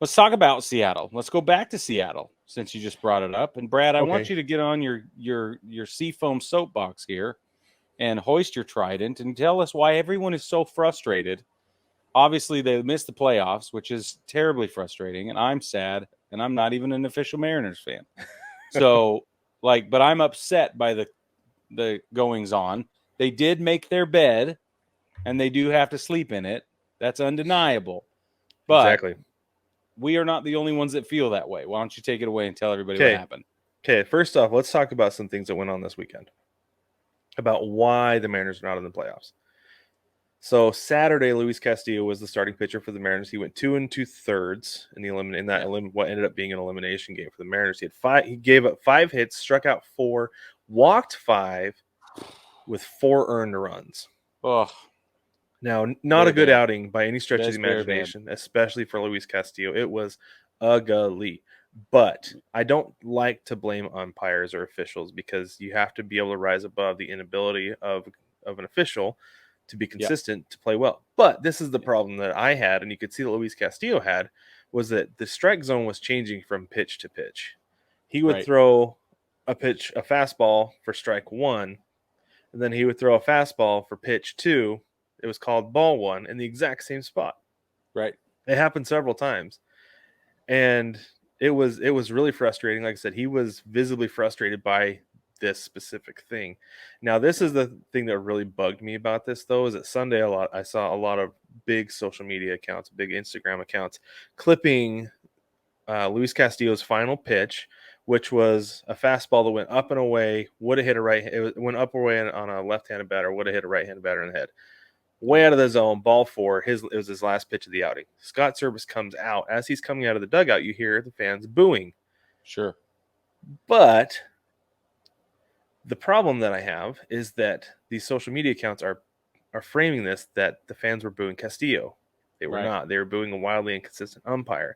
Let's talk about Seattle. Let's go back to Seattle since you just brought it up. And Brad, I want Okay. you to get on your seafoam soapbox here and hoist your trident and tell us why everyone is so frustrated. Obviously, they missed the playoffs, which is terribly frustrating, and I'm sad, and I'm not even an official Mariners fan. So, but I'm upset by the goings on. They did make their bed, and they do have to sleep in it. That's undeniable. But Exactly. we are not the only ones that feel that way. Why don't you take it away and tell everybody what Okay. happened? Okay. First off, let's talk about some things that went on this weekend about why the Mariners are not in the playoffs. So Saturday, Luis Castillo was the starting pitcher for the Mariners. He went 2 2/3 in what ended up being an elimination game for the Mariners. He gave up 5 hits, struck out 4, walked 5 with 4 earned runs. Oh, Now, not a very good bad. outing by any stretch of That's the very bad. imagination, especially for Luis Castillo. It was ugly. But I don't like to blame umpires or officials because you have to be able to rise above the inability of an official to be Yeah. consistent to play well. But this is the problem that I had, and you could see that Luis Castillo had, was that the strike zone was changing from pitch to pitch. He would Right. throw a fastball for strike 1, and then he would throw a fastball for pitch 2. It was called ball 1 in the exact same spot. Right. It happened several times, and it was really frustrating. Like I said, he was visibly frustrated by this specific thing. Now, this is the thing that really bugged me about this, though, is that Sunday I saw a lot of big social media accounts, big Instagram accounts, clipping Luis Castillo's final pitch, which was a fastball that went up and away, would have hit a right. It went up and away on a left-handed batter, would have hit a right-handed batter in the head. Way out of the zone, ball 4. It was his last pitch of the outing. Scott Service comes out. As he's coming out of the dugout, you hear the fans booing. Sure. But the problem that I have is that these social media accounts are framing this that the fans were booing Castillo. They were Right. not. They were booing a wildly inconsistent umpire.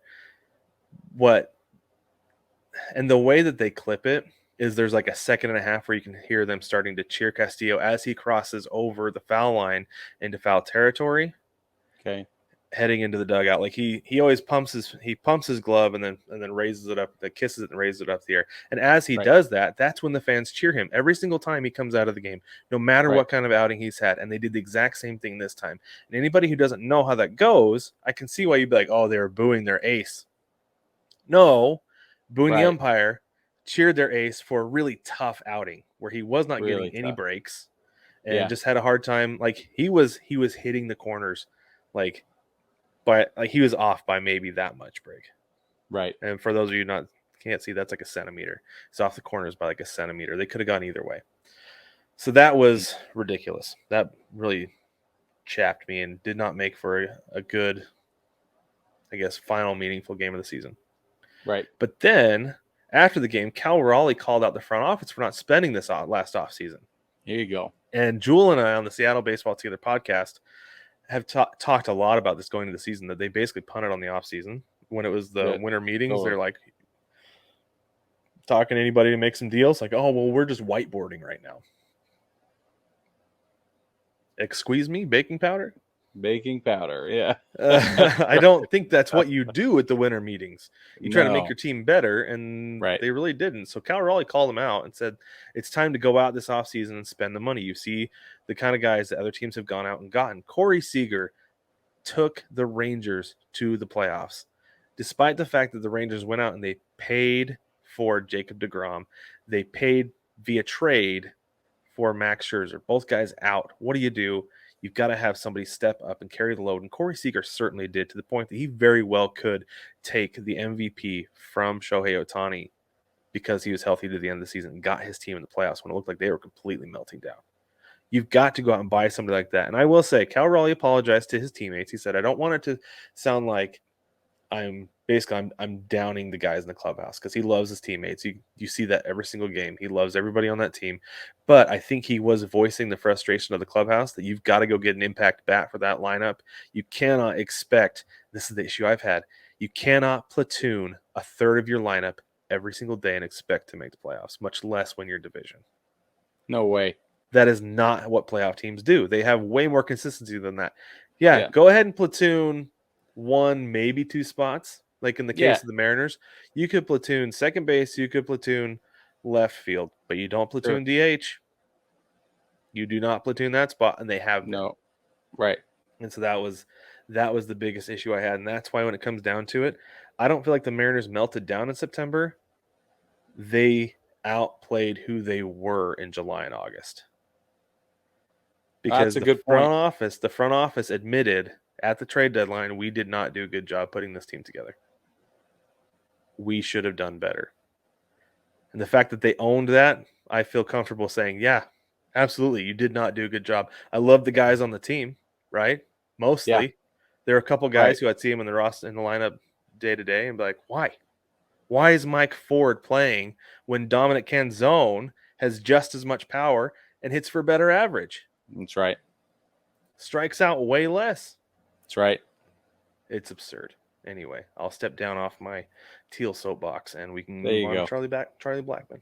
What And the way that they clip it is there's like a second and a half where you can hear them starting to cheer Castillo as he crosses over the foul line into foul territory, Okay. heading into the dugout. Like he always pumps his glove and then raises it up, kisses it and raises it up the air. And as he Right. does that, that's when the fans cheer him every single time he comes out of the game, no matter Right. what kind of outing he's had. And they did the exact same thing this time. And anybody who doesn't know how that goes, I can see why you'd be like, oh, they were booing their ace. No, booing the Right. umpire cheered their ace for a really tough outing where he was not getting Really any tough. breaks and Yeah. just had a hard time. Like he was hitting the corners, like he was off by maybe that much break. Right. And for those of you not can't see, that's like a centimeter. It's off the corners by like a centimeter. They could have gone either way. So that was ridiculous. That really chapped me and did not make for a good, I guess, final meaningful game of the season. Right. But then after the game, Cal Raleigh called out the front office for not spending this last offseason. Here you go. And Jewel and I on the Seattle Baseball Together podcast have talked a lot about this going into the season, that they basically punted on the offseason. When it was the Good. winter meetings, Over. they're like talking to anybody to make some deals. Like, oh, well, we're just whiteboarding right now. Excuse me, baking powder? Baking powder. Yeah. I don't think that's what you do at the winter meetings. You try to make No. your team better, and Right. they really didn't. So Cal Raleigh called them out and said, it's time to go out this offseason and spend the money. You see the kind of guys that other teams have gone out and gotten. Corey Seager took the Rangers to the playoffs, despite the fact that the Rangers went out and they paid for Jacob deGrom. They paid via trade for Max Scherzer. Both guys out. What do? You've got to have somebody step up and carry the load. And Corey Seager certainly did, to the point that he very well could take the MVP from Shohei Ohtani because he was healthy to the end of the season and got his team in the playoffs when it looked like they were completely melting down. You've got to go out and buy somebody like that. And I will say, Cal Raleigh apologized to his teammates. He said, I don't want it to sound like I'm downing the guys in the clubhouse, because he loves his teammates. You see that every single game. He loves everybody on that team. But I think he was voicing the frustration of the clubhouse that you've got to go get an impact bat for that lineup. You cannot expect, this is the issue I've had, you cannot platoon a third of your lineup every single day and expect to make the playoffs, much less win your division. No way. That is not what playoff teams do. They have way more consistency than that. Yeah, Yeah. go ahead and platoon one, maybe two spots, Like in the Yeah. case of the Mariners, you could platoon second base, you could platoon left field, but you don't True. platoon DH. You do not platoon that spot, and they have been. No. Right. And so that was the biggest issue I had, and that's why when it comes down to it, I don't feel like the Mariners melted down in September. They outplayed who they were in July and August. Because That's a good point. the front office admitted at the trade deadline, we did not do a good job putting this team together. We should have done better. And the fact that they owned that, I feel comfortable saying, yeah, absolutely, you did not do a good job. I love the guys on the team, right? Mostly. Yeah. There are a couple guys Right. who I'd see him in the roster in the lineup day to day and be like, why? Why is Mike Ford playing when Dominic Canzone has just as much power and hits for better average? That's right. Strikes out way less. That's right. It's absurd. Anyway, I'll step down off my teal soapbox and we can There move you on to go. Charlie Blackman.